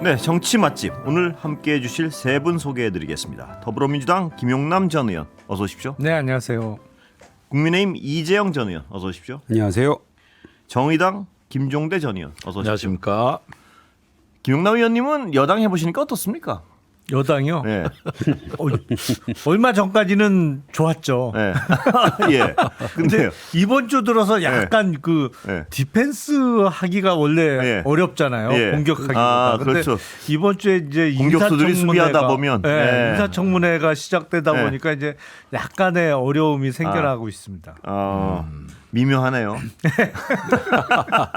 네, 정치 맛집 오늘 함께해 주실 세 분 소개해드리겠습니다. 더불어민주당 김용남 전 의원 어서 오십시오. 네, 안녕하세요. 국민의힘 이재영 전 의원 어서 오십시오. 안녕하세요. 정의당 김종대 전 의원 어서 오십시오. 안녕하십니까. 김용남 의원님은 여당 해보시니까 어떻습니까? 여당이요? 네. 얼마 전까지는 좋았죠. 네. 예. 근데요. 이번 주 들어서 약간 그 네. 디펜스 하기가 원래 네. 어렵잖아요. 예. 공격하기보다. 아, 근데 그렇죠. 이번 주에 이제 공격수들이 수비하다 보면 네, 네. 인사청문회가 시작되다 네. 보니까 이제 약간의 어려움이 생겨나고 있습니다. 미묘하네요.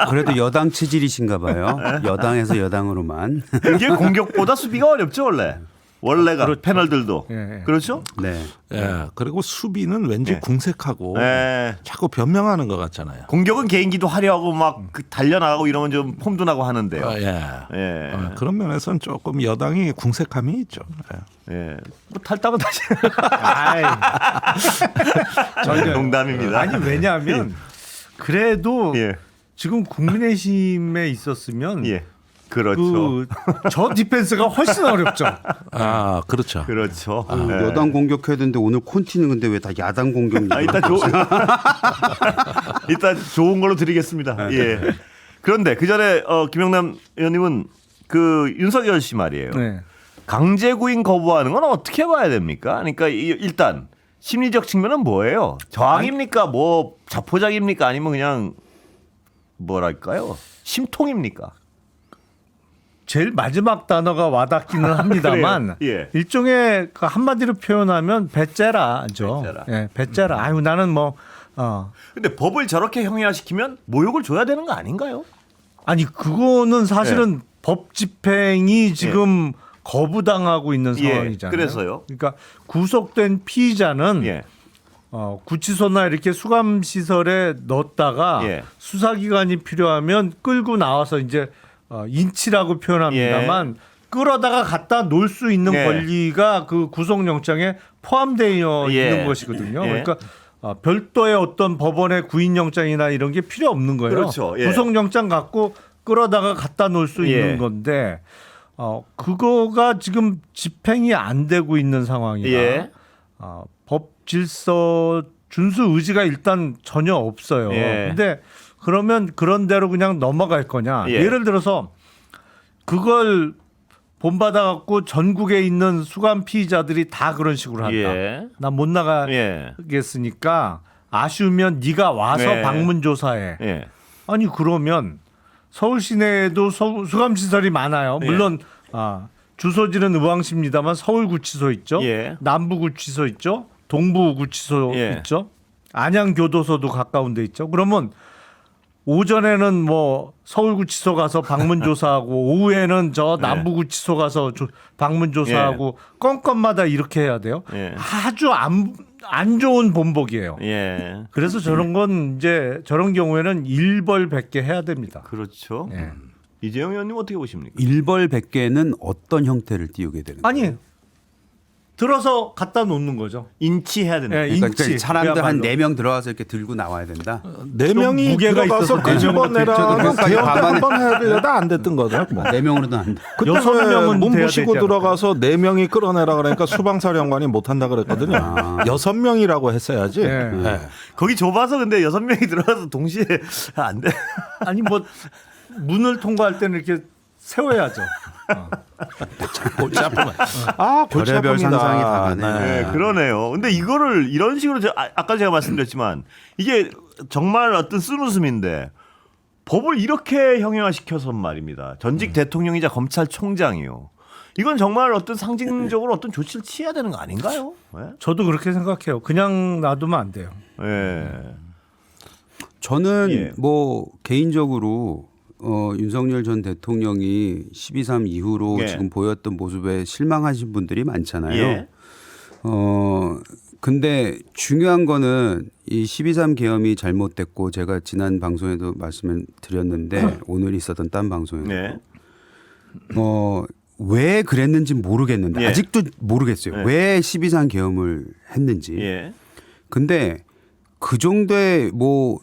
그래도 여당 체질이신가 봐요. 여당에서 여당으로만. 이게 공격보다 수비가 어렵죠 원래. 원래가 패널들도 예, 예. 그렇죠? 네. 예. 그리고 수비는 왠지 네. 궁색하고 네. 자꾸 변명하는 것 같잖아요. 공격은 개인기도 화려하고 막 달려나가고 이러면 좀 폼도 나고 하는데요. 예. 예. 그런 면에서는 조금 여당이 궁색함이 있죠. 예. 예. 뭐 탈당은 다시 아이, 전혀. 농담입니다. 아니 왜냐하면 그래도 예. 지금 국민의힘에 있었으면 예. 그렇죠. 저 디펜스가 훨씬 어렵죠. 아, 그렇죠. 그렇죠. 예. 여당 공격해야 되는데 오늘 콘티는 근데 왜 다 야당 공격이? 일단 좋은 걸로 드리겠습니다. 예. 그런데 그 전에 김영남 의원님은 그 윤석열 씨 말이에요. 네. 강제 구인 거부하는 건 어떻게 봐야 됩니까? 그러니까 일단 심리적 측면은 뭐예요? 저항입니까? 뭐 자포자기입니까? 아니면 그냥 뭐랄까요? 심통입니까? 제일 마지막 단어가 와닿기는 합니다만 그래요. 예. 일종의 그 한마디로 표현하면 배째라죠. 배째라. 예, 배째라. 아유 나는 뭐 근데 법을 저렇게 형해화시키면 모욕을 줘야 되는 거 아닌가요? 아니 그거는 사실은 법 집행이 지금 거부당하고 있는 예, 상황이잖아요. 그래서요? 그러니까 구속된 피의자는 예. 구치소나 이렇게 수감 시설에 넣었다가 예. 수사기관이 필요하면 끌고 나와서 이제 인치라고 표현합니다만 끌어다가 갖다 놓을 수 있는 예. 권리가 그 구속영장에 포함되어 예. 있는 것이거든요. 예. 그러니까 별도의 어떤 법원의 구인영장이나 이런 게 필요 없는 거예요. 그렇죠. 예. 구속영장 갖고 끌어다가 갖다 놓을 수 예. 있는 건데 그거가 지금 집행이 안 되고 있는 상황이라 예. 법 질서 준수 의지가 일단 전혀 없어요. 예. 근데 그러면 그런 대로 그냥 넘어갈 거냐? 예. 예를 들어서 그걸 본받아 갖고 전국에 있는 수감 피의자들이 다 그런 식으로 한다. 예. 난 못 예. 나가겠으니까 아쉬우면 네가 와서 네. 방문 조사해. 예. 아니 그러면 서울 시내에도 수감 시설이 많아요. 물론 주소지는 의왕시입니다만 서울구치소 있죠. 예. 남부구치소 있죠. 동부구치소 예. 있죠. 안양교도소도 가까운 데 있죠. 그러면 오전에는 뭐 서울구치소 가서 방문 조사하고 오후에는 저 남부구치소 가서 방문 조사하고 건건마다 이렇게 해야 돼요. 예. 아주 안 좋은 본보기예요. 예. 그래서 저런 건 이제 저런 경우에는 일벌백계 해야 됩니다. 그렇죠. 예. 이재영 의원님 어떻게 보십니까? 일벌백계는 어떤 형태를 띄우게 되는 거예요? 아니 들어서 갖다 놓는 거죠. 인치해야 된다. 예, 그러니까 인치. 사람들 한 그야말로. 4명 들어가서 이렇게 들고 나와야 된다. 네 명이 무게가 들어가서 있어서 네 끄집어내라는 명은 대응 가만히- 한번 해야 되다 안 됐던 거죠. 뭐. 4명으로도 안 돼. 그때 여섯 명은 문 돼야 부시고 되지 들어가서 네 명이 끌어내라 그러니까 수방사령관이 못한다 그랬거든요. 6명이라고 했어야지. 예. 예. 거기 좁아서 근데 6명이 들어가서 동시에 안 돼. 아니 뭐 문을 통과할 때는 이렇게 세워야죠. 골치 아프면. 아, 골치 별의별 아픕니다. 상상이 다 가네요. 네, 그러네요. 근데 이거를 이런 식으로 아까 제가 말씀드렸지만 이게 정말 어떤 쓴웃음인데 법을 이렇게 형용화시켜서 말입니다. 전직 대통령이자 검찰총장이요. 이건 정말 어떤 상징적으로 어떤 조치를 취해야 되는 거 아닌가요? 네? 저도 그렇게 생각해요. 그냥 놔두면 안 돼요. 예. 저는 예. 뭐 개인적으로 윤석열 전 대통령이 12.3 이후로 예. 지금 보였던 모습에 실망하신 분들이 많잖아요. 예. 근데 중요한 거는 이 12.3 계엄이 잘못됐고 제가 지난 방송에도 말씀을 드렸는데 오늘 있었던 딴 방송에서 네. 왜 그랬는지 모르겠는데 예. 아직도 모르겠어요. 예. 왜 12.3 계엄을 했는지. 예. 근데 그 정도의 뭐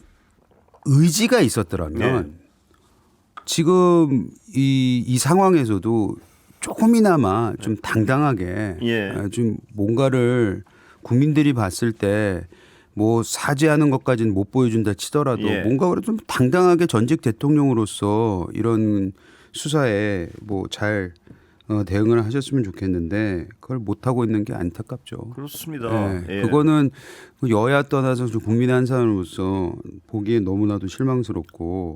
의지가 있었더라면 지금 이 상황에서도 조금이나마 좀 당당하게 예. 좀 뭔가를 국민들이 봤을 때 뭐 사죄하는 것까지는 못 보여준다 치더라도 예. 뭔가 그래도 좀 당당하게 전직 대통령으로서 이런 수사에 뭐 잘 대응을 하셨으면 좋겠는데 그걸 못 하고 있는 게 안타깝죠. 그렇습니다. 네, 예. 그거는 여야 떠나서 좀 국민의 한 사람으로서 보기에 너무나도 실망스럽고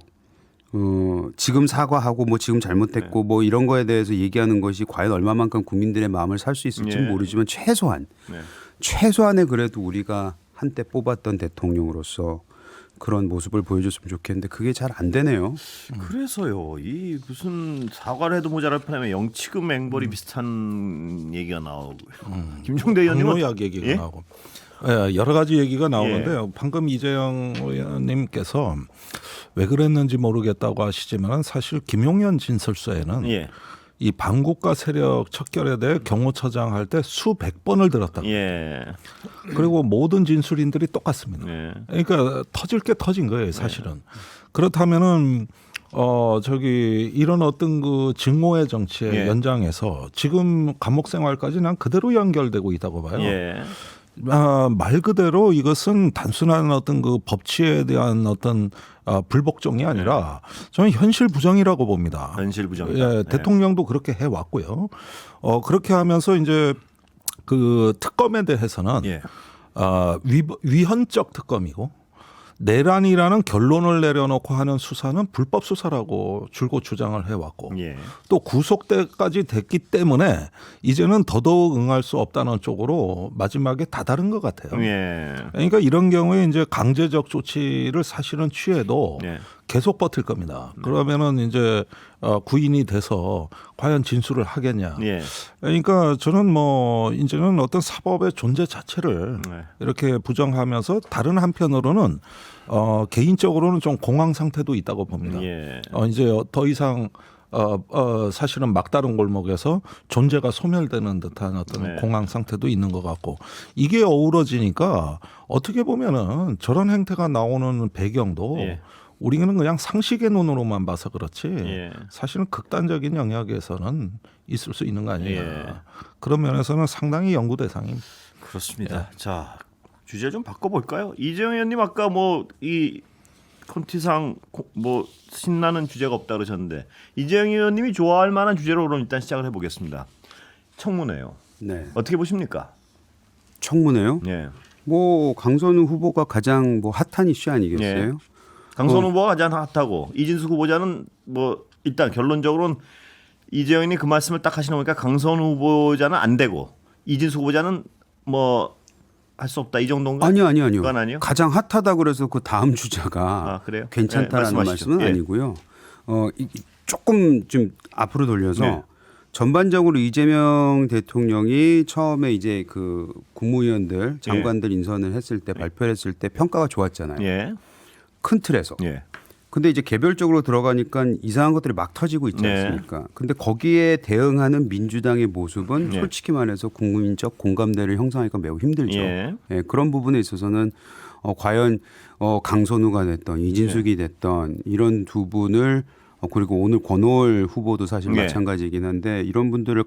지금 사과하고 뭐 지금 잘못했고 뭐 이런 거에 대해서 얘기하는 것이 과연 얼마만큼 국민들의 마음을 살 수 있을지는 예. 모르지만 네. 최소한의 그래도 우리가 한때 뽑았던 대통령으로서 그런 모습을 보여줬으면 좋겠는데 그게 잘 안 되네요. 그래서요. 이 무슨 사과를 해도 모자랄 판에 영치금 앵벌이 비슷한 얘기가 나오고요. 김종대 의원님은 박노약 얘기가 예? 나오고 여러 가지 얘기가 나오는데 방금 이재영 의원님께서 왜 그랬는지 모르겠다고 하시지만 사실 김용현 진술서에는 예. 이 반국가 세력 척결에 대해 경호처장 할 때 수백 번을 들었다. 예. 그리고 모든 진술인들이 똑같습니다. 예. 그러니까 터질 게 터진 거예요, 사실은. 그렇다면은 저기 이런 어떤 그 증오의 정치의 예. 연장에서 지금 감옥 생활까지 난 그대로 연결되고 있다고 봐요. 예. 말 그대로 이것은 단순한 어떤 그 법치에 대한 어떤 불복종이 아니라 저는 현실 부정이라고 봅니다. 현실 부정이다. 예, 예. 대통령도 그렇게 해 왔고요. 그렇게 하면서 이제 그 특검에 대해서는 예. 위헌적 특검이고 내란이라는 결론을 내려놓고 하는 수사는 불법 수사라고 줄곧 주장을 해왔고 예. 또 구속때까지 됐기 때문에 이제는 더더욱 응할 수 없다는 쪽으로 마지막에 다다른 것 같아요. 예. 그러니까 이런 경우에 이제 강제적 조치를 사실은 취해도 예. 계속 버틸 겁니다. 그러면은 이제 구인이 돼서 과연 진술을 하겠냐. 예. 그러니까 저는 뭐 이제는 어떤 사법의 존재 자체를 네. 이렇게 부정하면서 다른 한편으로는 개인적으로는 좀 공황 상태도 있다고 봅니다. 예. 이제 더 이상 사실은 막다른 골목에서 존재가 소멸되는 듯한 어떤 네. 공황 상태도 있는 것 같고 이게 어우러지니까 어떻게 보면은 저런 행태가 나오는 배경도 예. 우리는 그냥 상식의 눈으로만 봐서 그렇지 예. 사실은 극단적인 영역에서는 있을 수 있는 거 아니냐. 예. 그런 면에서는 상당히 연구 대상입니다. 그렇습니다. 자, 주제 좀 바꿔볼까요? 이재영 의원님 아까 뭐 이 콘티상 뭐 신나는 주제가 없다 그러셨는데 이재영 의원님이 좋아할 만한 주제로 그럼 일단 시작을 해보겠습니다. 청문회요. 네. 어떻게 보십니까? 청문회요? 예. 뭐 강선우 후보가 가장 뭐 핫한 이슈 아니겠어요? 예. 강선 후보가 가장 핫하고 이진수 후보자는 뭐 일단 결론적으로는 이재영 의원이 그 말씀을 딱 하시는 거니까 강선 후보자는 안 되고 이진수 후보자는 뭐 할 수 없다 이 정도인가? 아니요. 그건 아니요? 가장 핫하다 그래서 그 다음 주자가 그래요? 괜찮다라는 네, 말씀하시죠. 말씀은 예. 아니고요. 조금 좀 앞으로 돌려서 네. 전반적으로 이재명 대통령이 처음에 이제 그 국무위원들 장관들 인선을 했을 때 발표를 했을 때 평가가 좋았잖아요. 예. 큰 틀에서. 예. 근데 이제 개별적으로 들어가니까 이상한 것들이 막 터지고 있지 네. 않습니까? 근데 거기에 대응하는 민주당의 모습은 네. 솔직히 말해서 국민적 공감대를 형성하기가 매우 힘들죠. 예. 예, 그런 부분에 있어서는 과연 강선우가 됐던 이진숙이 네. 됐던 이런 두 분을 그리고 오늘 권오월 후보도 사실 네. 마찬가지이긴 한데 이런 분들을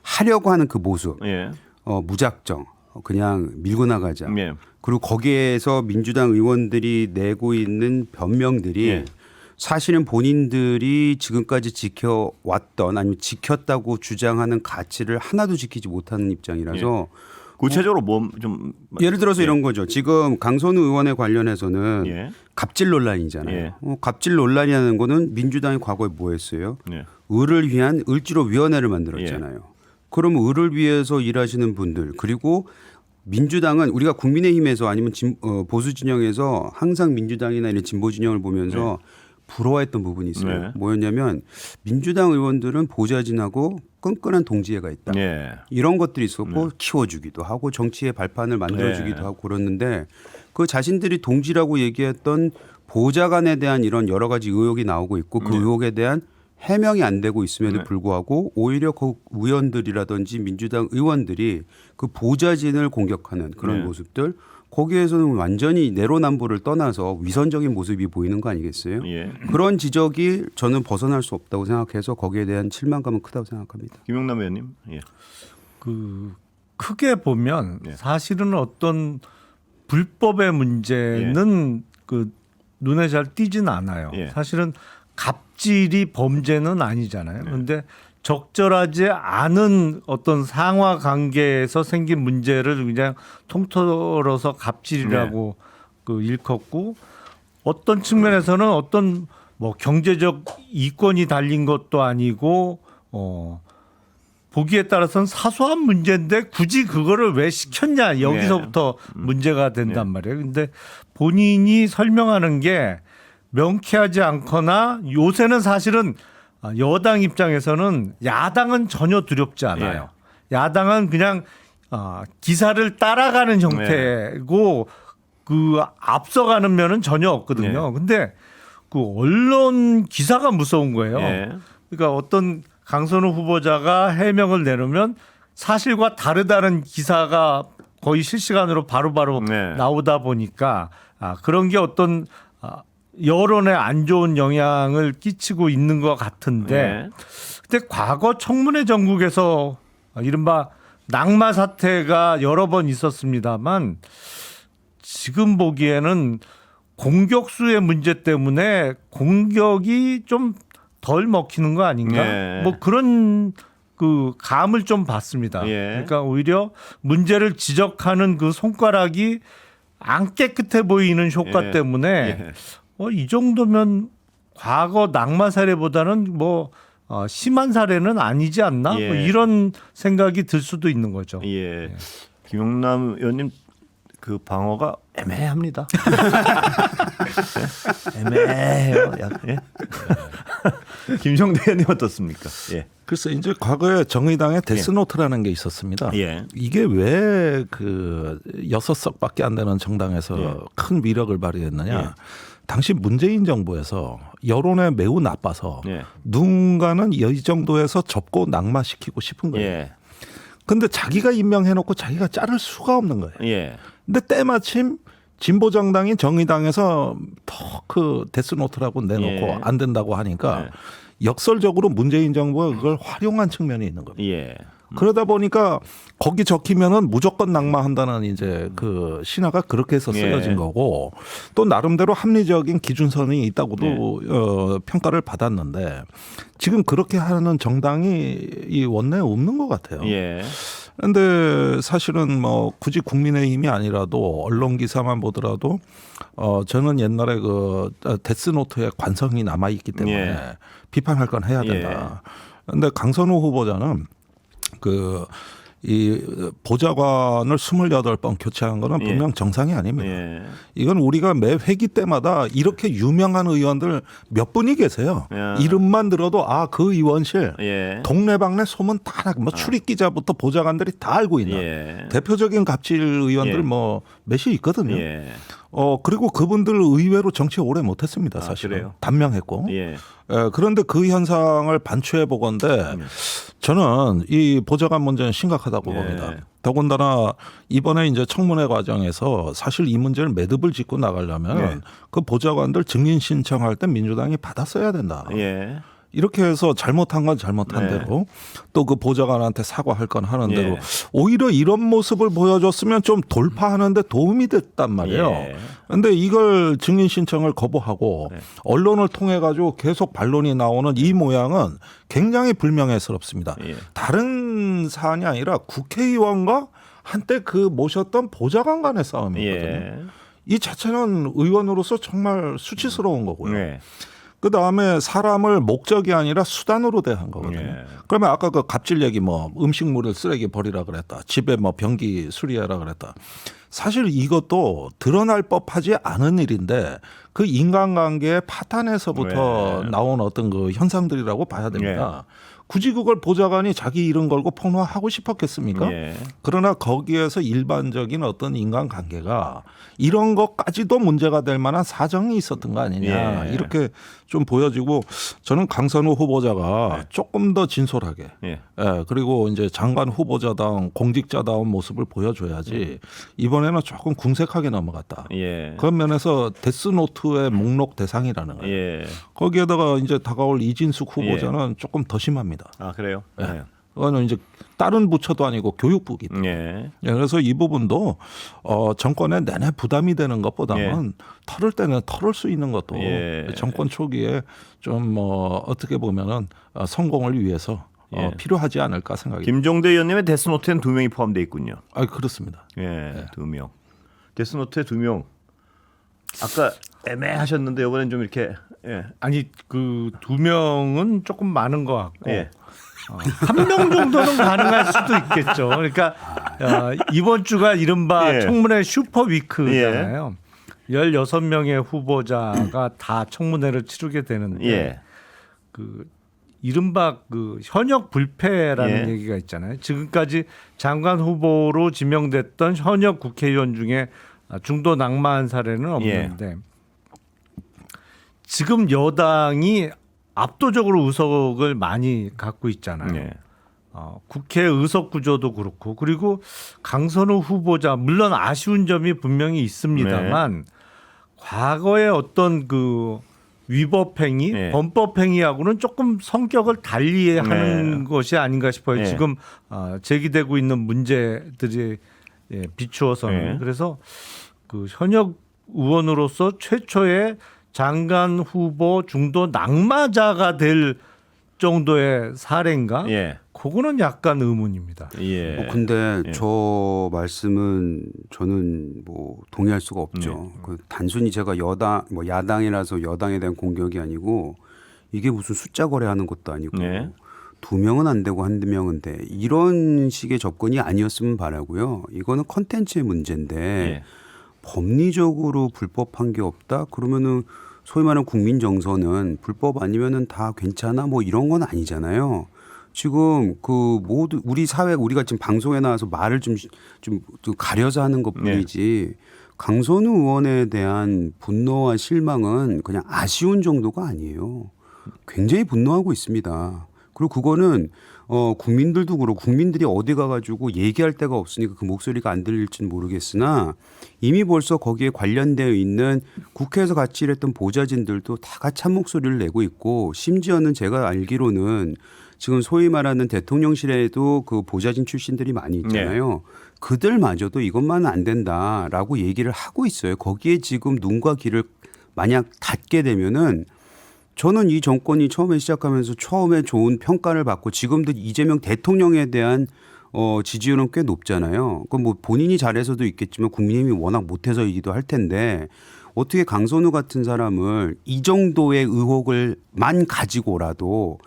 하려고 하는 그 모습 예. 무작정 그냥 밀고 나가자. 예. 그리고 거기에서 민주당 의원들이 내고 있는 변명들이 예. 사실은 본인들이 지금까지 지켜왔던 아니면 지켰다고 주장하는 가치를 하나도 지키지 못하는 입장이라서 구체적으로 뭐 좀 예를 들어서 이런 거죠. 지금 강선우 의원에 관련해서는 예. 갑질 논란이잖아요. 예. 갑질 논란이라는 거는 민주당이 과거에 뭐 했어요? 예. 을을 위한 을지로위원회를 만들었잖아요. 그러면 을을 위해서 일하시는 분들 그리고 민주당은 우리가 국민의힘에서 아니면 보수 진영에서 항상 민주당이나 이런 진보 진영을 보면서 부러워했던 부분이 있어요. 네. 뭐였냐면 민주당 의원들은 보좌진하고 끈끈한 동지애가 있다. 예. 이런 것들이 있었고 키워주기도 하고 정치의 발판을 만들어주기도 하고 그랬는데 그 자신들이 동지라고 얘기했던 보좌관에 대한 이런 여러 가지 의혹이 나오고 있고 그 의혹에 대한 해명이 안 되고 있음에도 불구하고 오히려 그 의원들이라든지 민주당 의원들이 그 보좌진을 공격하는 그런 모습들 거기에서는 완전히 내로남불을 떠나서 위선적인 모습이 보이는 거 아니겠어요? 예. 그런 지적이 저는 벗어날 수 없다고 생각해서 거기에 대한 실망감은 크다고 생각합니다. 김용남 의원님. 예. 그 크게 보면 예. 사실은 어떤 불법의 문제는 그 눈에 잘 띄진 않아요. 예. 사실은 갑질이 범죄는 아니잖아요. 그런데 적절하지 않은 어떤 상하 관계에서 생긴 문제를 그냥 통틀어서 갑질이라고 그 일컫고 어떤 측면에서는 어떤 뭐 경제적 이권이 달린 것도 아니고 보기에 따라서는 사소한 문제인데 굳이 그거를 왜 시켰냐 여기서부터 문제가 된단 말이에요. 근데 본인이 설명하는 게 명쾌하지 않거나 요새는 사실은 여당 입장에서는 야당은 전혀 두렵지 않아요. 야당은 그냥 기사를 따라가는 형태고 그 앞서가는 면은 전혀 없거든요. 근데 그 언론 기사가 무서운 거예요. 그러니까 어떤 강선우 후보자가 해명을 내놓으면 사실과 다르다는 기사가 거의 실시간으로 바로바로 나오다 보니까 그런 게 어떤 여론에 안 좋은 영향을 끼치고 있는 것 같은데 근데 과거 청문회 전국에서 이른바 낙마 사태가 여러 번 있었습니다만 지금 보기에는 공격수의 문제 때문에 공격이 좀 덜 먹히는 거 아닌가? 뭐 그런 그 감을 좀 받습니다. 그러니까 오히려 문제를 지적하는 그 손가락이 안 깨끗해 보이는 효과 때문에 이 정도면 과거 낙마 사례보다는 뭐 심한 사례는 아니지 않나? 뭐 이런 생각이 들 수도 있는 거죠. 김용남 의원님 그 방어가 애매합니다. 애매해요. 김성대 의원님 어떻습니까? 글쎄 이제 과거에 정의당의 데스노트라는 게 있었습니다. 이게 왜 그 6석밖에 안 되는 정당에서 큰 위력을 발휘했느냐? 당시 문재인 정부에서 여론에 매우 나빠서 누군가는 이 정도에서 접고 낙마시키고 싶은 거예요. 근데 자기가 임명해놓고 자기가 자를 수가 없는 거예요. 근데 때마침 진보 정당인 정의당에서 더 그 데스노트라고 내놓고 안 된다고 하니까 역설적으로 문재인 정부가 그걸 활용한 측면이 있는 겁니다. 그러다 보니까 거기 적히면은 무조건 낙마한다는 이제 그 신화가 그렇게 해서 쓰여진 거고 또 나름대로 합리적인 기준선이 있다고도 평가를 받았는데 지금 그렇게 하는 정당이 이 원내에 없는 것 같아요. 그런데 사실은 뭐 굳이 국민의힘이 아니라도 언론 기사만 보더라도 저는 옛날에 그 데스노트의 관성이 남아 있기 때문에 비판할 건 해야 된다. 그런데 강선우 후보자는 이 보좌관을 28번 교체한 거는 분명 정상이 아닙니다. 이건 우리가 매 회기 때마다 이렇게 유명한 의원들 몇 분이 계세요. 이름만 들어도 그 의원실 동네방네 소문 다 뭐 출입 기자부터 보좌관들이 다 알고 있는 대표적인 갑질 의원들 뭐 몇이 있거든요. 그리고 그분들 의외로 정치 오래 못했습니다. 사실은 단명했고. 그런데 그 현상을 반추해 보건데 저는 이 보좌관 문제는 심각하다고 봅니다. 더군다나 이번에 이제 청문회 과정에서 사실 이 문제를 매듭을 짓고 나가려면 그 보좌관들 증인 신청할 때 민주당이 받았어야 된다. 이렇게 해서 잘못한 건 잘못한 대로 또 그 보좌관한테 사과할 건 하는 대로 오히려 이런 모습을 보여줬으면 좀 돌파하는데 도움이 됐단 말이에요. 그런데 이걸 증인 신청을 거부하고 언론을 통해 가지고 계속 반론이 나오는 이 모양은 굉장히 불명예스럽습니다. 다른 사안이 아니라 국회의원과 한때 그 모셨던 보좌관 간의 싸움이거든요. 이 자체는 의원으로서 정말 수치스러운 거고요. 그다음에 사람을 목적이 아니라 수단으로 대한 거거든요. 그러면 아까 그 갑질 얘기 뭐 음식물을 쓰레기 버리라 그랬다. 집에 뭐 변기 수리하라 그랬다. 사실 이것도 드러날 법하지 않은 일인데 그 인간관계의 파탄에서부터 나온 어떤 그 현상들이라고 봐야 됩니다. 굳이 그걸 보좌관이 자기 이름 걸고 폭로하고 싶었겠습니까? 예. 그러나 거기에서 일반적인 어떤 인간관계가 이런 것까지도 문제가 될 만한 사정이 있었던 거 아니냐 예. 이렇게 좀 보여지고 저는 강선우 후보자가 조금 더 진솔하게 예. 예, 그리고 이제 장관 후보자다운 공직자다운 모습을 보여줘야지 이번에는 조금 궁색하게 넘어갔다. 예. 그런 면에서 데스노트의 목록 대상이라는 거예요. 예. 거기에다가 이제 다가올 이진숙 후보자는 조금 더 심합니다. 아 그래요? 예. 그거는 이제 다른 부처도 아니고 교육부기 때문에. 예. 예, 그래서 이 부분도 정권에 내내 부담이 되는 것보다는 털을 때는 털을 수 있는 것도 예. 정권 초기에 좀 어떻게 보면은 성공을 위해서 예. 필요하지 않을까 생각이. 김종대 의원님의 데스노트에는 2명이 포함되어 있군요. 아 그렇습니다. 예, 2명. 데스노트에 2명. 아까 애매하셨는데 이번엔 좀 이렇게 예. 아니 그 2명은 조금 많은 것 같고 예. 한 명 정도는 가능할 수도 있겠죠. 그러니까 이번 주가 이른바 예. 청문회 슈퍼 위크잖아요. 16명의 후보자가 다 청문회를 치르게 되는데 예. 그 이른바 그 현역 불패라는 예. 얘기가 있잖아요. 지금까지 장관 후보로 지명됐던 현역 국회의원 중에 중도 낙마한 사례는 없는데 지금 여당이 압도적으로 의석을 많이 갖고 있잖아요. 예. 국회 의석 구조도 그렇고 그리고 강선우 후보자 물론 아쉬운 점이 분명히 있습니다만 과거의 어떤 그 위법행위, 네. 범법행위하고는 조금 성격을 달리하는 것이 아닌가 싶어요. 네. 지금 제기되고 있는 문제들이 비추어서는 네. 그래서 그 현역 의원으로서 최초의 장관 후보 중도 낙마자가 될 정도의 사례인가? 예. 그거는 약간 의문입니다. 예. 근데 예. 저 말씀은 저는 뭐 동의할 수가 없죠. 그 단순히 제가 야당이라서 여당에 대한 공격이 아니고 이게 무슨 숫자 거래하는 것도 아니고 네. 2명은 안 되고 1명은 돼. 이런 식의 접근이 아니었으면 바라고요. 이거는 컨텐츠의 문제인데 예. 법리적으로 불법한 게 없다? 그러면은 소위 말하는 국민 정서는 불법 아니면은 다 괜찮아 뭐 이런 건 아니잖아요. 지금 그 모두 우리 사회 우리가 지금 방송에 나와서 말을 좀 가려서 하는 것뿐이지 강선우 의원에 대한 분노와 실망은 그냥 아쉬운 정도가 아니에요. 굉장히 분노하고 있습니다. 그리고 그거는 국민들도 그렇고 국민들이 어디 가가지고 얘기할 데가 없으니까 그 목소리가 안 들릴지는 모르겠으나 이미 벌써 거기에 관련되어 있는 국회에서 같이 일했던 보좌진들도 다 같이 한 목소리를 내고 있고 심지어는 제가 알기로는 지금 소위 말하는 대통령실에도 그 보좌진 출신들이 많이 있잖아요. 그들마저도 이것만은 안 된다라고 얘기를 하고 있어요. 거기에 지금 눈과 귀를 만약 닫게 되면은 저는 이 정권이 처음에 시작하면서 처음에 좋은 평가를 받고 지금도 이재명 대통령에 대한 지지율은 꽤 높잖아요. 그건 뭐 본인이 잘해서도 있겠지만 국민의힘이 워낙 못해서이기도 할 텐데 어떻게 강선우 같은 사람을 이 정도의 의혹을만 가지고라도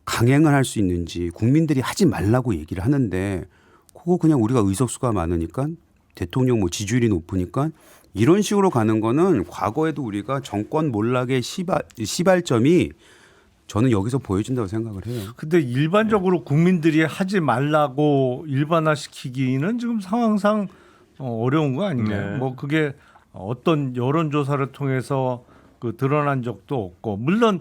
강행을 할 수 있는지 국민들이 하지 말라고 얘기를 하는데 그거 그냥 우리가 의석수가 많으니까 대통령 뭐 지지율이 높으니까 이런 식으로 가는 거는 과거에도 우리가 정권 몰락의 시발점이 저는 여기서 보여진다고 생각을 해요. 근데 일반적으로 국민들이 하지 말라고 일반화시키기는 지금 상황상 어려운 거 아닌가요? 네. 뭐 그게 어떤 여론조사를 통해서 그 드러난 적도 없고 물론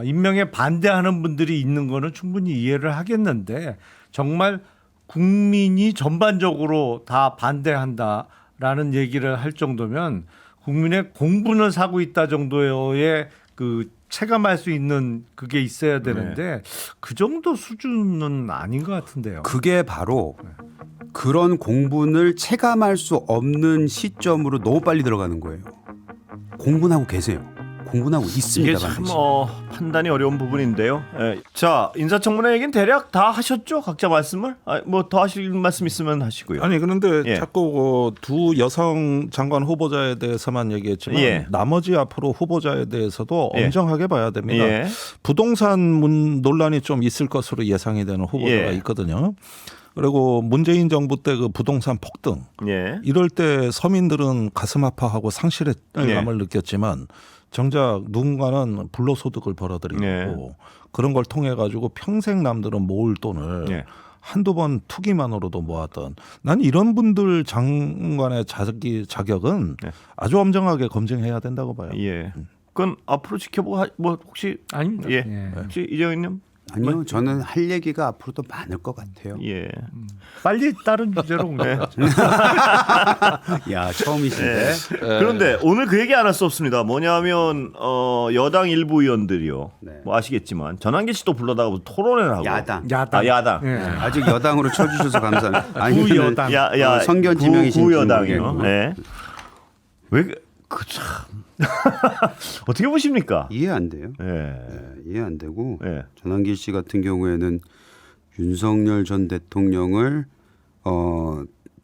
임명에 반대하는 분들이 있는 거는 충분히 이해를 하겠는데 정말 국민이 전반적으로 다 반대한다라는 얘기를 할 정도면 국민의 공분을 사고 있다 정도의 그 체감할 수 있는 그게 있어야 되는데 그 정도 수준은 아닌 것 같은데요. 그게 바로 그런 공분을 체감할 수 없는 시점으로 너무 빨리 들어가는 거예요. 공분하고 계세요. 공분하고 있습니다. 이게 참 판단이 어려운 부분인데요. 예. 자, 인사청문회 얘기는 대략 다 하셨죠? 각자 말씀을? 뭐 더 하실 말씀 있으면 하시고요. 아니 그런데 예. 자꾸 두 여성 장관 후보자에 대해서만 얘기했지만 예. 나머지 앞으로 후보자에 대해서도 예. 엄정하게 봐야 됩니다. 예. 부동산 논란이 좀 있을 것으로 예상이 되는 후보자가 예. 있거든요. 그리고 문재인 정부 때 그 부동산 폭등 예. 이럴 때 서민들은 가슴 아파하고 상실감을 예. 느꼈지만 정작 누군가는 불로소득을 벌어들이고 예. 그런 걸 통해 가지고 평생 남들은 모을 돈을 예. 한두 번 투기만으로도 모았던 난 이런 분들 장관의 자격은 예. 아주 엄정하게 검증해야 된다고 봐요. 예. 그건 앞으로 지켜보고 뭐 혹시 아닙니다. 예. 예. 혹시 이재용님? 아니요, 저는 할 얘기가 앞으로도 많을 것 같아요. 예. 빨리 다른 주제로 옮겨야죠. 야, 처음이신데. 그런데 오늘 그 얘기 안 할 수 없습니다. 뭐냐면 여당 일부 의원들이요. 네. 뭐 아시겠지만 전환기 씨도 불러다가 무슨 토론회를 하고. 야당. 야당. 아, 야당. 예. 아직 여당으로 쳐주셔서 감사합니다. 아니면은 구여당. 성견 지명이신지 구여당이요. 모르겠고. 네. 왜그 참. 어떻게 보십니까? 이해 안 돼요. 예. 네, 이해 안 되고 예. 전환길 씨 같은 경우에는 윤석열 전 대통령을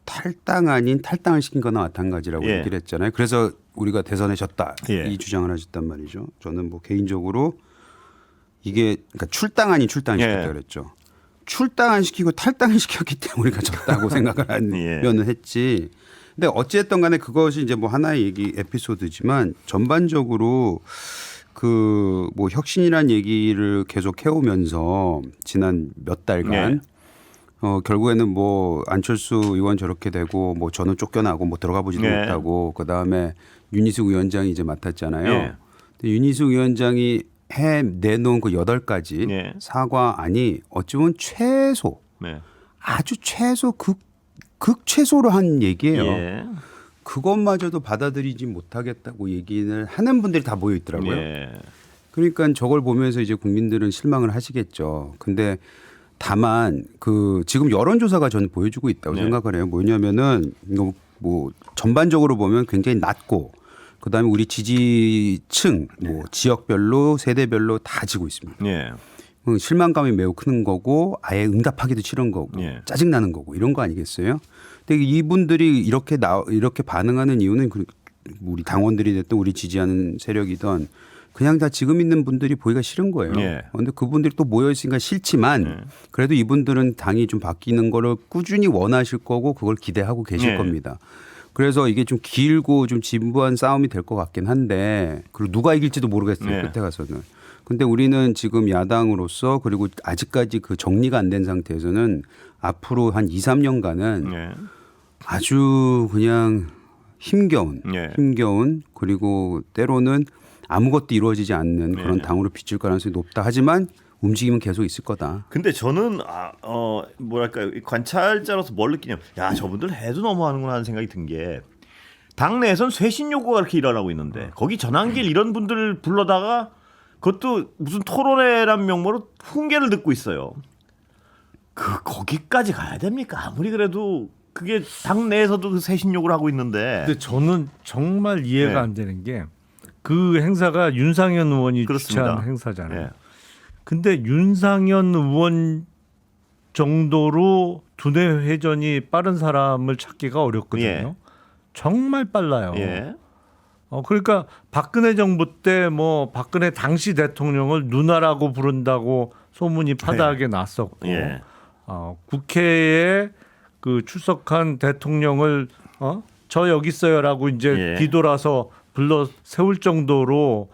탈당 아닌 탈당을 시킨 거나 마찬가지라고 예. 얘기를 했잖아요. 그래서 우리가 대선에 졌다 예. 이 주장을 하셨단 말이죠. 저는 뭐 개인적으로 이게 그러니까 출당 아닌 출당을 예. 시켰다 그랬죠. 출당 안 시키고 탈당을 시켰기 때문에 우리가 졌다고 생각을 하면은 했지. 근데 어찌됐든 간에 그것이 이제 뭐 하나의 얘기 에피소드지만 전반적으로 그 뭐 혁신이란 얘기를 계속 해오면서 지난 몇 달간 결국에는 뭐 안철수 의원 저렇게 되고 뭐 저는 쫓겨나고 뭐 들어가 보지도 네. 못하고 그 다음에 윤희숙 위원장이 이제 맡았잖아요. 네. 근데 윤희숙 위원장이 내놓은 그 8가지 네. 사과안이 어찌 보면 최소 네. 아주 최소 극최소로 한 얘기예요. 예. 그것마저도 받아들이지 못하겠다고 얘기를 하는 분들이 다 모여 있더라고요. 예. 그러니까 저걸 보면서 이제 국민들은 실망을 하시겠죠. 근데 다만 그 지금 여론조사가 저는 보여주고 있다고 네. 생각을 해요. 뭐냐면은 이거 뭐 전반적으로 보면 굉장히 낮고 그다음에 우리 지지층 뭐 지역별로 세대별로 다 지고 있습니다. 예. 실망감이 매우 큰 거고 아예 응답하기도 싫은 거고 예. 짜증나는 거고 이런 거 아니겠어요? 근데 이분들이 이렇게 반응하는 이유는 우리 당원들이 됐든 우리 지지하는 세력이든 그냥 다 지금 있는 분들이 보기가 싫은 거예요. 예. 그런데 그분들이 또 모여 있으니까 싫지만 그래도 이분들은 당이 좀 바뀌는 거를 꾸준히 원하실 거고 그걸 기대하고 계실 예. 겁니다. 그래서 이게 좀 길고 좀 진부한 싸움이 될 것 같긴 한데 그리고 누가 이길지도 모르겠어요. 예. 끝에 가서는. 근데 우리는 지금 야당으로서 그리고 아직까지 그 정리가 안 된 상태에서는 앞으로 한 2, 3년간은 예. 아주 그냥 힘겨운 그리고 때로는 아무것도 이루어지지 않는 그런 당으로 비칠 가능성이 높다. 하지만 움직임은 계속 있을 거다. 근데 저는 뭐랄까요 관찰자로서 뭘 느끼냐면 야 저분들 해도 너무하는구나 하는 생각이 든 게 당내에선 쇄신 요구가 이렇게 일어나고 있는데 거기 전환길 이런 분들을 불러다가 그것도 무슨 토론회란 명목으로 훈계를 듣고 있어요. 거기까지 가야 됩니까? 아무리 그래도 그게 당내에서도 그 쇄신 요구를 하고 있는데. 근데 저는 정말 이해가 네. 안 되는 게 그 행사가 윤상현 의원이 그렇습니다. 주최한 행사잖아요. 예. 근데 윤상현 의원 정도로 두뇌 회전이 빠른 사람을 찾기가 어렵거든요. 예. 정말 빨라요. 예. 그러니까 박근혜 정부 때 뭐 박근혜 당시 대통령을 누나라고 부른다고 소문이 파다하게 났었고 예. 국회에 그 출석한 대통령을 저 여기 있어요라고 이제 예. 뒤돌아서 불러 세울 정도로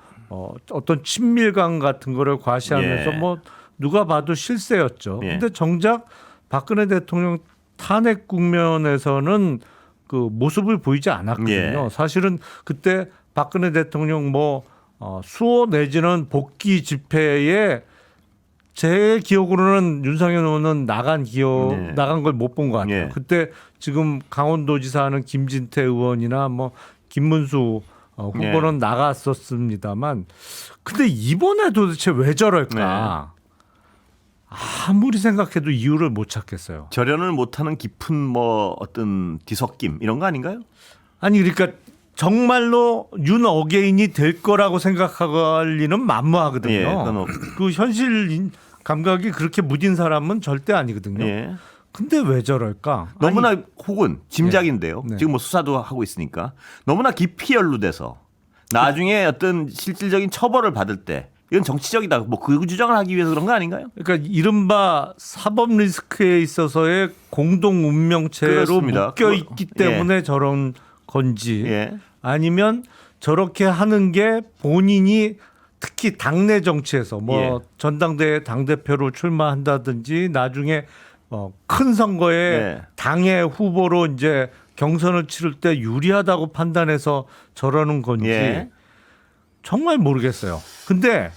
어떤 친밀감 같은 거를 과시하면서 예. 뭐 누가 봐도 실세였죠. 예. 근데 정작 박근혜 대통령 탄핵 국면에서는 그 모습을 보이지 않았거든요. 예. 사실은 그때 박근혜 대통령 뭐 수호 내지는 복귀 집회에 제 기억으로는 윤상현 의원은 나간 걸 못 본 것 같아요. 예. 그때 지금 강원도지사 하는 김진태 의원이나 뭐 김문수 후보는 나갔었습니다만 근데 이번에 도대체 왜 저럴까? 아무리 생각해도 이유를 못 찾겠어요. 절연을 못하는 깊은 뭐 어떤 뒤섞임 이런 거 아닌가요? 아니 그러니까 정말로 윤 어게인이 될 거라고 생각할 리는 만무하거든요. 예, 그건 그 현실 감각이 그렇게 무딘 사람은 절대 아니거든요. 예. 근데 왜 저럴까? 너무나 혹은 짐작인데요. 네. 지금 뭐 수사도 하고 있으니까 너무나 깊이 연루돼서 나중에 어떤 실질적인 처벌을 받을 때 이건 정치적이다. 뭐 그 주장을 하기 위해서 그런 거 아닌가요? 그러니까 이른바 사법 리스크에 있어서의 공동 운명체로 그렇습니다. 묶여 있기 때문에 저런 건지 예. 아니면 저렇게 하는 게 본인이 특히 당내 정치에서 뭐 예. 전당대회 당대표로 출마한다든지 나중에 큰 선거에 예. 당의 후보로 이제 경선을 치를 때 유리하다고 판단해서 저러는 건지 예. 정말 모르겠어요. 근데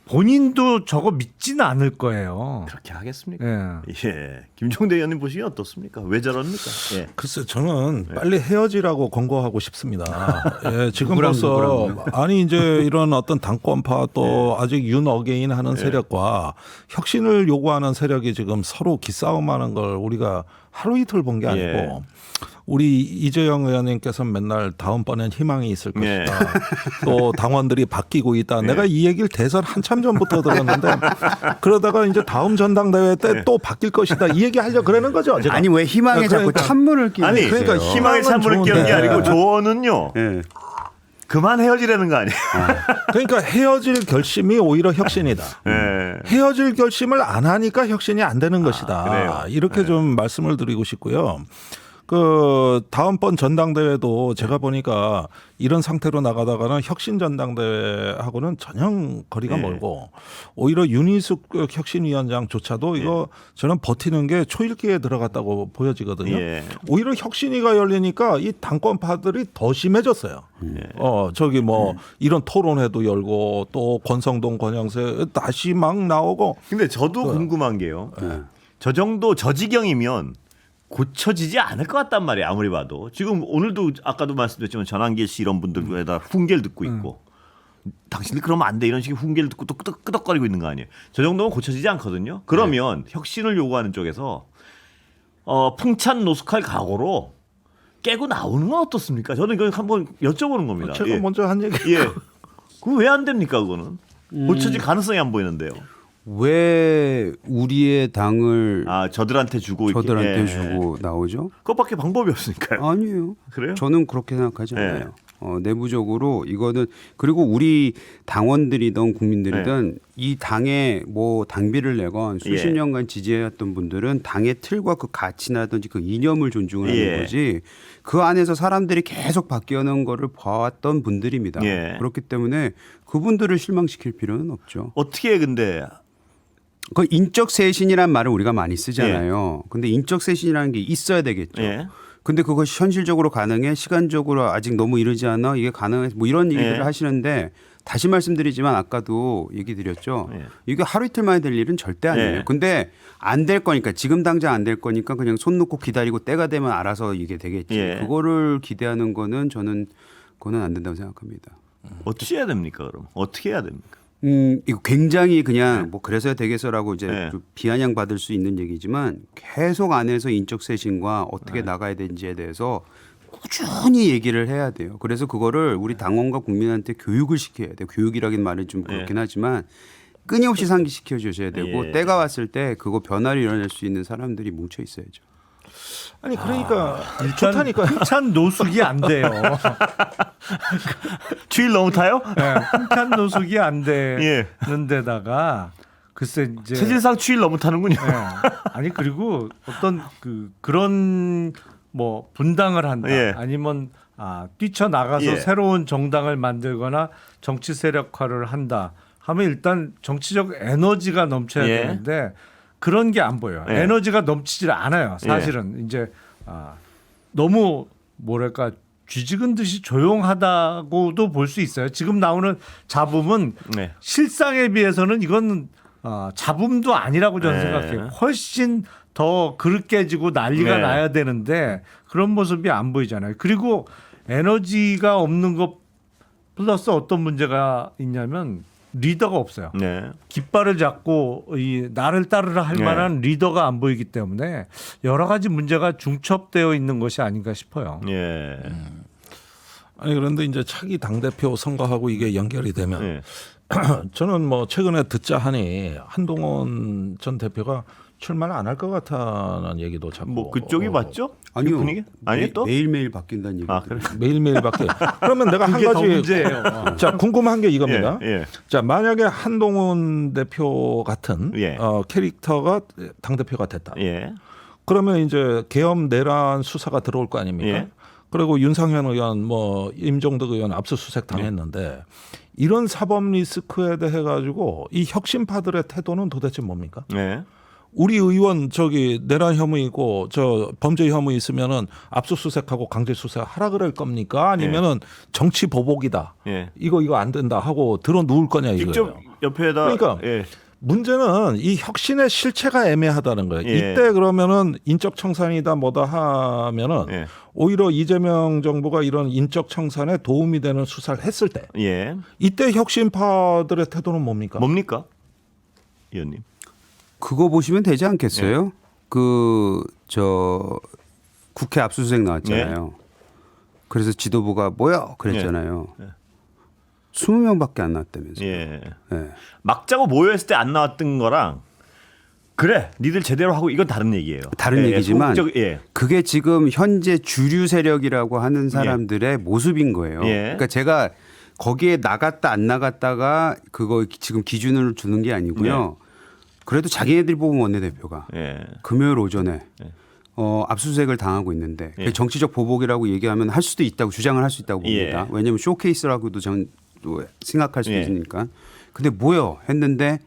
본인도 저거 믿지는 않을 거예요. 그렇게 하겠습니까? 예. 예. 김종대 의원님 보시기엔 어떻습니까? 왜 저럽니까? 예. 글쎄 저는 빨리 헤어지라고 권고하고 싶습니다. 예, 지금로서 누구랑요? 아니 이제 이런 어떤 당권파 또 아직 윤어게인 하는 세력과 혁신을 요구하는 세력이 지금 서로 기싸움하는 걸 우리가 하루 이틀 본 게 아니고 예. 우리 이재영 의원님께서는 맨날 다음번엔 희망이 있을 예. 것이다. 또 당원들이 바뀌고 있다. 내가 이 얘기를 대선 한참 전부터 들었는데 그러다가 이제 다음 전당대회 때 또 바뀔 것이다. 이 얘기 하려고 그러는 거죠. 제가. 아니 왜 희망에 자꾸 그러니까. 찬물을 끼는 아니, 그러니까 희망의 찬물을 끼는 게 아니고 조언은요. 예. 그만 헤어지라는 거 아니에요? 그러니까 헤어질 결심이 오히려 혁신이다. 예. 헤어질 결심을 안 하니까 혁신이 안 되는 것이다. 그래요? 이렇게 좀 말씀을 드리고 싶고요. 그 다음번 전당대회도 제가 보니까 이런 상태로 나가다가는 혁신 전당대회하고는 전혀 거리가 예. 멀고 오히려 윤희숙 혁신위원장조차도 이거 저는 버티는 게 초읽기에 들어갔다고 보여지거든요. 예. 오히려 혁신위가 열리니까 이 당권파들이 더 심해졌어요. 저기 뭐 이런 토론회도 열고 또 권성동 권영세 다시 막 나오고 근데 저도 궁금한 게요. 저 정도 저 지경이면 고쳐지지 않을 것 같단 말이에요. 아무리 봐도. 지금 오늘도 아까도 말씀드렸지만 전한길 씨 이런 분들에다 훈계를 듣고 있고 당신들 그러면 안 돼 이런 식의 훈계를 듣고 또 끄덕거리고 있는 거 아니에요. 저 정도면 고쳐지지 않거든요. 그러면 혁신을 요구하는 쪽에서 풍찬 노숙할 각오로 깨고 나오는 건 어떻습니까? 저는 이거 한번 여쭤보는 겁니다. 제가 예. 먼저 한 얘기. 예. 그거 왜 안 됩니까? 그거는 고쳐질 가능성이 안 보이는데요. 왜 우리의 당을 저들한테 주고 이렇게. 저들한테 예. 주고 나오죠? 그것밖에 방법이 없으니까요. 아니에요. 그래요? 저는 그렇게 생각하지 않아요. 네. 내부적으로 이거는 그리고 우리 당원들이든 국민들이든 이 당에 뭐 당비를 내건 수십 예. 년간 지지해왔던 분들은 당의 틀과 그 가치나든지 그 이념을 존중하는 예. 거지 그 안에서 사람들이 계속 바뀌어는 거를 봐왔던 분들입니다. 예. 그렇기 때문에 그분들을 실망시킬 필요는 없죠. 어떻게 근데 그 인적 쇄신이란 말을 우리가 많이 쓰잖아요. 근데 인적 쇄신이라는 게 있어야 되겠죠. 예. 근데 그것이 현실적으로 가능해? 시간적으로 아직 너무 이르지 않아? 이게 가능해? 뭐 이런 얘기들을 예. 하시는데 다시 말씀드리지만 아까도 얘기 드렸죠. 예. 이게 하루 이틀 만에 될 일은 절대 아니에요. 예. 근데 안 될 거니까 지금 당장 안 될 거니까 그냥 손 놓고 기다리고 때가 되면 알아서 이게 되겠지. 예. 그거를 기대하는 거는 저는 그거는 안 된다고 생각합니다. 어떻게 해야 됩니까? 그럼 어떻게 해야 됩니까? 이거 굉장히 그냥 뭐 그래서야 되겠어라고 이제 네. 좀 비아냥 받을 수 있는 얘기지만 계속 안에서 인적 쇄신과 어떻게 나가야 되는지에 대해서 꾸준히 얘기를 해야 돼요. 그래서 그거를 우리 당원과 국민한테 교육을 시켜야 돼요. 교육이라는 말은 좀 그렇긴 하지만 끊임없이 상기시켜 주셔야 되고 예. 때가 왔을 때 그거 변화를 이뤄낼 수 있는 사람들이 뭉쳐 있어야죠. 아니 그러니까 일단 좋다니까. 풍찬 노숙이 안 돼요. 추일 너무 타요? 네, 풍찬 노숙이 안 예. 되는 데다가 글쎄 이제 체질상 추일 너무 타는군요. 네. 아니 그리고 어떤 그런 뭐 분당을 한다 예. 아니면 뛰쳐나가서 예. 새로운 정당을 만들거나 정치 세력화를 한다 하면 일단 정치적 에너지가 넘쳐야 예. 되는데 그런 게 안 보여요. 예. 에너지가 넘치질 않아요. 사실은 이제 너무 뭐랄까 쥐죽은 듯이 조용하다고도 볼 수 있어요. 지금 나오는 잡음은 네. 실상에 비해서는 이건 잡음도 아니라고 저는 네. 생각해요. 훨씬 더 그릇 깨지고 난리가 네. 나야 되는데 그런 모습이 안 보이잖아요. 그리고 에너지가 없는 것 플러스 어떤 문제가 있냐면 리더가 없어요. 네. 깃발을 잡고 이 나를 따르라 할 네. 만한 리더가 안 보이기 때문에 여러 가지 문제가 중첩되어 있는 것이 아닌가 싶어요. 예. 아니 그런데 이제 차기 당 대표 선거하고 이게 연결이 되면 예. 저는 뭐 최근에 듣자 하니 한동훈 전 대표가 출마를 안 할 것 같다는 얘기도 자꾸 뭐 그쪽이 맞죠? 아니요. 그 분위기? 아니 또? 매일매일 바뀐다는 얘기. 그래. 매일매일 바뀌어요. 그러면 내가 한 그게 더 가지 문제예요. 자 궁금한 게 이겁니다. 예. 예. 자 만약에 한동훈 대표 같은 예. 캐릭터가 당 대표가 됐다. 예. 그러면 이제 계엄 내란 수사가 들어올 거 아닙니까? 예. 그리고 윤상현 의원, 뭐 임종덕 의원 압수수색 당했는데 이런 사법 리스크에 대해 가지고 이 혁신파들의 태도는 도대체 뭡니까? 네. 우리 의원 저기 내란 혐의고 저 범죄 혐의 있으면은 압수수색하고 강제 수사하라 그럴 겁니까? 아니면은 정치 보복이다. 예. 이거 안 된다 하고 들어 누울 거냐 이거예요. 직접 옆에다 그러니까 예. 문제는 이 혁신의 실체가 애매하다는 거예요. 예. 이때 그러면은 인적 청산이다 뭐다 하면은 예. 오히려 이재명 정부가 이런 인적 청산에 도움이 되는 수사를 했을 때 예. 이때 혁신파들의 태도는 뭡니까? 뭡니까? 의원님. 그거 보시면 되지 않겠어요? 저 국회 압수수색 나왔잖아요. 그래서 지도부가 뭐야 그랬잖아요. 20명밖에 안 나왔다면서요. 예. 네. 막자고 모여있을 때 안 나왔던 거랑 그래 니들 제대로 하고 이건 다른 얘기예요. 다른 얘기지만 예. 그게 지금 현재 주류 세력이라고 하는 사람들의 모습인 거예요. 예. 그러니까 제가 거기에 나갔다 안 나갔다가 그거 지금 기준을 두는 게 아니고요. 그래도 자기네들이 뽑은 원내대표가 예. 금요일 오전에 압수수색을 당하고 있는데 그게 정치적 보복이라고 얘기하면 할 수도 있다고 주장을 할 수 있다고 봅니다. 왜냐하면 쇼케이스라고도 전 또 생각할 수 있으니까. 근데 모여 했는데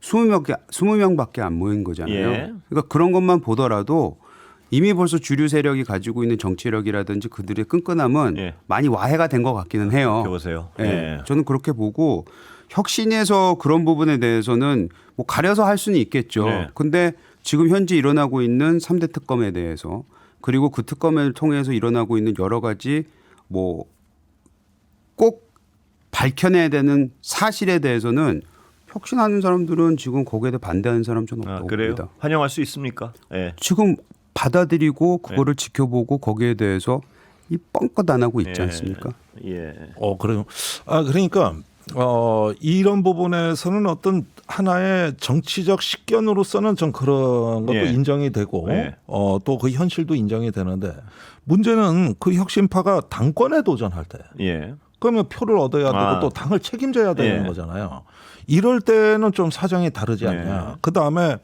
20명밖에 안 모인 거잖아요. 예. 그러니까 그런 것만 보더라도 이미 벌써 주류 세력이 가지고 있는 정치력이라든지 그들의 끈끈함은 예. 많이 와해가 된 것 같기는 해요. 보세요. 예. 예. 저는 그렇게 보고 혁신에서 그런 부분에 대해서는 뭐 가려서 할 수는 있겠죠. 네. 근데 지금 현재 일어나고 있는 3대 특검에 대해서 그리고 그 특검을 통해서 일어나고 있는 여러 가지 뭐 꼭 밝혀내야 되는 사실에 대해서는 혁신하는 사람들은 지금 거기에 대해 반대하는 사람 저는 없다고 그래요? 봅니다. 환영할 수 있습니까? 예. 지금 받아들이고 그거를 지켜보고 거기에 대해서 이 뻥끗 안 하고 있지 않습니까? 예. 그래요. 그러니까 이런 부분에서는 어떤 하나의 정치적 식견으로서는 좀 그런 것도 예. 인정이 되고 예. 또 그 현실도 인정이 되는데 문제는 그 혁신파가 당권에 도전할 때 예. 그러면 표를 얻어야 되고 또 당을 책임져야 되는 예. 거잖아요. 이럴 때는 좀 사정이 다르지 않냐. 그다음에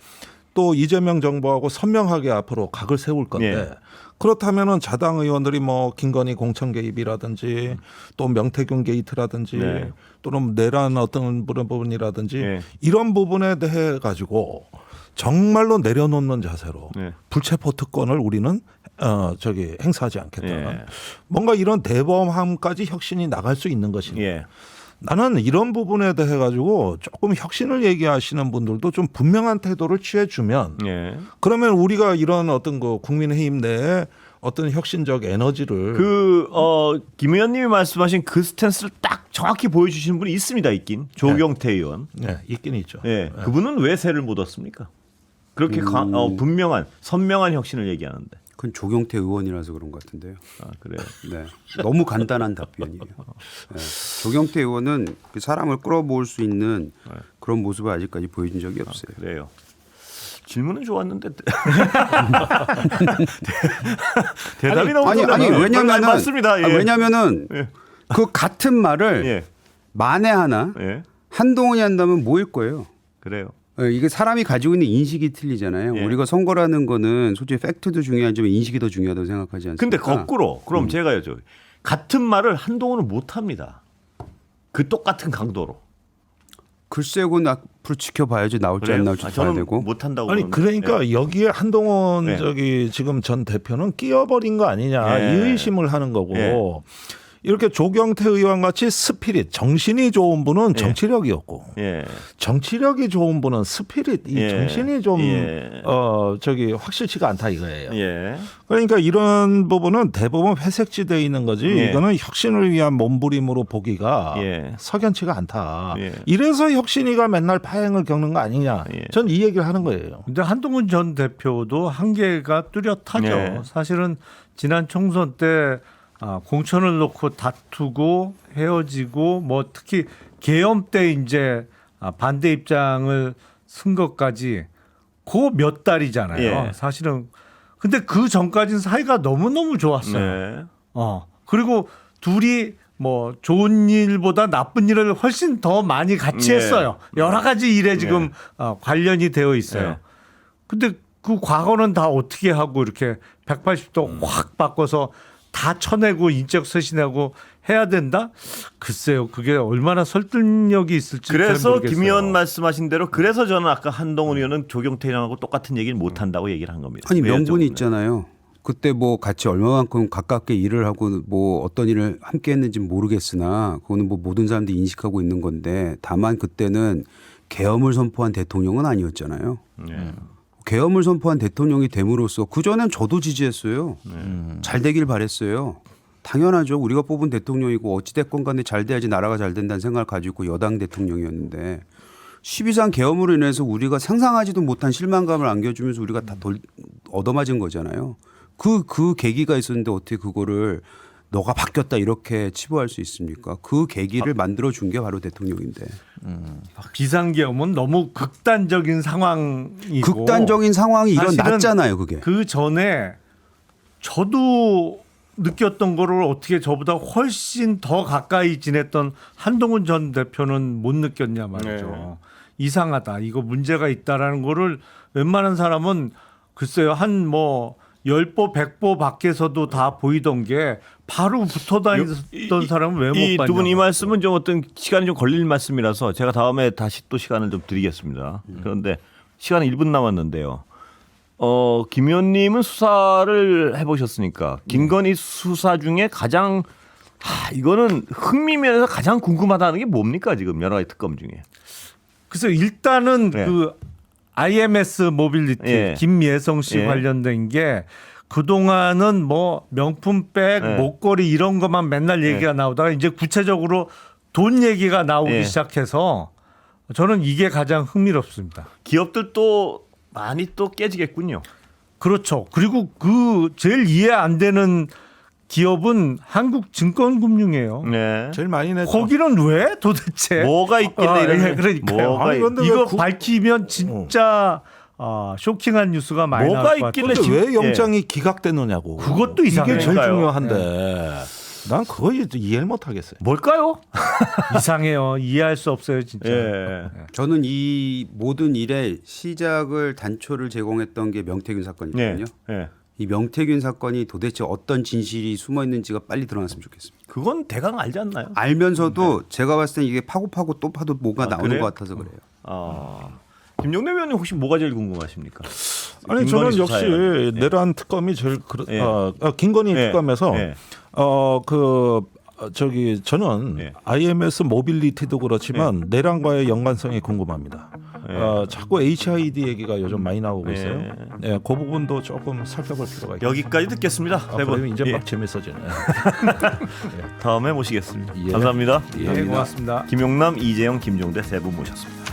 또 이재명 정부하고 선명하게 앞으로 각을 세울 건데 예. 그렇다면은 자당 의원들이 뭐 김건희 공천 개입이라든지 또 명태균 게이트라든지 네. 또는 내란 어떤 부분이라든지 예. 이런 부분에 대해 가지고 정말로 내려놓는 자세로 예. 불체포 특권을 우리는 행사하지 않겠다. 예. 뭔가 이런 대범함까지 혁신이 나갈 수 있는 것인가. 예. 나는 이런 부분에 대해 가지고 조금 혁신을 얘기하시는 분들도 좀 분명한 태도를 취해주면 예. 그러면 우리가 이런 어떤 그 국민의힘 내에 어떤 혁신적 에너지를 김 의원님이 말씀하신 그 스탠스를 딱 정확히 보여주시는 분이 있습니다. 있긴 조경태 의원. 네, 있긴 있죠. 예. 그분은 왜 새를 못 얻습니까? 그렇게 분명한 선명한 혁신을 얘기하는데. 그건 조경태 의원이라서 그런 것 같은데요. 그래요. 네, 너무 간단한 답변이에요. 네. 조경태 의원은 그 사람을 끌어모을 수 있는 그런 모습을 아직까지 보여준 적이 없어요. 그래요. 질문은 좋았는데 대답이 너무 왜냐면은 맞습니다. 예. 왜냐면은 예. 그 같은 말을 예. 만에 하나 예. 한동훈이 한다면 뭐일 거예요. 그래요. 이게 사람이 가지고 있는 인식이 틀리잖아요. 예. 우리가 선거라는 거는 솔직히 팩트도 중요하지만 인식이 더 중요하다고 생각하지 않습니까? 근데 거꾸로 그럼 제가 여쭤 같은 말을 한동훈은 못 합니다. 그 똑같은 강도로. 글쎄요, 그건 앞으로 지켜봐야지 나올지 그래요? 안 나올지 봐야 저는 되고. 못 한다고. 아니 그러니까 여기에 한동훈 네. 지금 전 대표는 끼어버린 거 아니냐 네. 이 의심을 하는 거고 네. 이렇게 조경태 의원 같이 스피릿 정신이 좋은 분은 정치력이었고 예. 정치력이 좋은 분은 스피릿 이 예. 정신이 좀 예. 확실치가 않다 이거예요. 예. 그러니까 이런 부분은 대부분 회색지대에 있는 거지 예. 이거는 혁신을 위한 몸부림으로 보기가 예. 석연치가 않다. 예. 이래서 혁신이가 맨날 파행을 겪는 거 아니냐. 예. 전 이 얘기를 하는 거예요. 근데 한동훈 전 대표도 한계가 뚜렷하죠. 네. 사실은 지난 총선 때 공천을 놓고 다투고 헤어지고 뭐 특히 계엄 때 이제 반대 입장을 쓴 것까지 그 몇 달이잖아요. 예. 사실은 근데 그 전까지는 사이가 너무너무 좋았어요. 네. 그리고 둘이 뭐 좋은 일보다 나쁜 일을 훨씬 더 많이 같이 네. 했어요. 여러 가지 일에 지금 관련이 되어 있어요. 네. 근데 그 과거는 다 어떻게 하고 이렇게 180도 확 바꿔서 다 쳐내고 인적 쇄신하고 해야 된다? 글쎄요. 그게 얼마나 설득력이 있을지 잘 그래서 모르겠어요. 김 의원 말씀하신 대로 그래서 저는 아까 한동훈 의원은 조경태 의원하고 똑같은 얘기를 못 한다고 얘기를 한 겁니다. 아니 왜요, 명분이 저거는? 있잖아요. 그때 뭐 같이 얼마만큼 가깝게 일을 하고 뭐 어떤 일을 함께 했는지는 모르겠으나 그거는 뭐 모든 사람들이 인식하고 있는 건데 다만 그때는 계엄을 선포한 대통령은 아니었잖아요. 네. 계엄을 선포한 대통령이 됨으로써 그전엔 저도 지지했어요. 잘 되길 바랬어요. 당연하죠. 우리가 뽑은 대통령이고 어찌됐건 간에 잘 돼야지 나라가 잘 된다는 생각을 가지고 여당 대통령이었는데 12.3 계엄으로 인해서 우리가 상상하지도 못한 실망감을 안겨주면서 우리가 다 얻어맞은 거잖아요. 그 계기가 있었는데 어떻게 그거를 너가 바뀌었다 이렇게 치부할 수 있습니까? 그 계기를 만들어준 게 바로 대통령인데. 비상계엄은 너무 극단적인 상황이고 극단적인 상황이 사실은 일어났잖아요. 그게. 그 전에 저도 느꼈던 거를 어떻게 저보다 훨씬 더 가까이 지냈던 한동훈 전 대표는 못 느꼈냐 말이죠. 네. 이상하다. 이거 문제가 있다라는 거를 웬만한 사람은 글쎄요. 한 뭐 10보 100보 밖에서도 다 보이던 게 바로 붙어 다니던 사람은 왜 못 봤냐. 두 분 이 말씀은 좀 어떤 시간이 좀 걸릴 말씀이라서 제가 다음에 다시 또 시간을 좀 드리겠습니다. 그런데 시간이 1분 남았는데요. 김 의원님은 수사를 해보셨으니까 김건희 수사 중에 가장 이거는 흥미면에서 가장 궁금하다는 게 뭡니까 지금 여러 가지 특검 중에. 그래서 일단은 네. 그 IMS 모빌리티 예. 김예성 씨 예. 관련된 게 그동안은 뭐 명품백, 예. 목걸이 이런 것만 맨날 얘기가 나오다가 이제 구체적으로 돈 얘기가 나오기 예. 시작해서 저는 이게 가장 흥미롭습니다. 기업들도 많이 또 깨지겠군요. 그렇죠. 그리고 그 제일 이해 안 되는 기업은 한국증권금융이에요. 네. 제일 많이 냈죠. 거기는 왜 도대체? 뭐가 있길래 이런 예, 그러니까요. 뭐가 아니, 근데 이거 왜 밝히면 진짜 쇼킹한 뉴스가 많이 뭐가 나올 것 있길래 같아요. 근데 왜 영장이 기각되느냐고. 그것도 이상해요. 이게 제일 그러니까요. 중요한데 난 그거 이해를 못 하겠어요. 뭘까요? 이상해요. 이해할 수 없어요, 진짜. 예. 저는 이 모든 일의 시작을 단초를 제공했던 게 명태균 사건이거든요. 예. 이 명태균 사건이 도대체 어떤 진실이 숨어 있는지가 빨리 드러났으면 좋겠습니다. 그건 대강 알지 않나요? 알면서도 제가 봤을 땐 이게 파고 또 파도 뭐가 나오는 그래요? 것 같아서 그래요. 김용래 의원님 혹시 뭐가 제일 궁금하십니까? 아니 김건희 저는 역시 수사에. 내란 특검이 제일 예. 김건희 예. 특검에서 예. 저는 예. IMS 모빌리티도 그렇지만 내란과의 연관성이 궁금합니다. 자꾸 HID 얘기가 요즘 많이 나오고 있어요. 그 부분도 조금 살펴볼 필요가 있겠습니다. 여기까지 듣겠습니다. 세 분. 그러면 이제 예. 막 재밌어지네. 다음에 모시겠습니다. 예. 감사합니다. 네, 고맙습니다. 김용남, 이재영, 김종대 세 분 모셨습니다.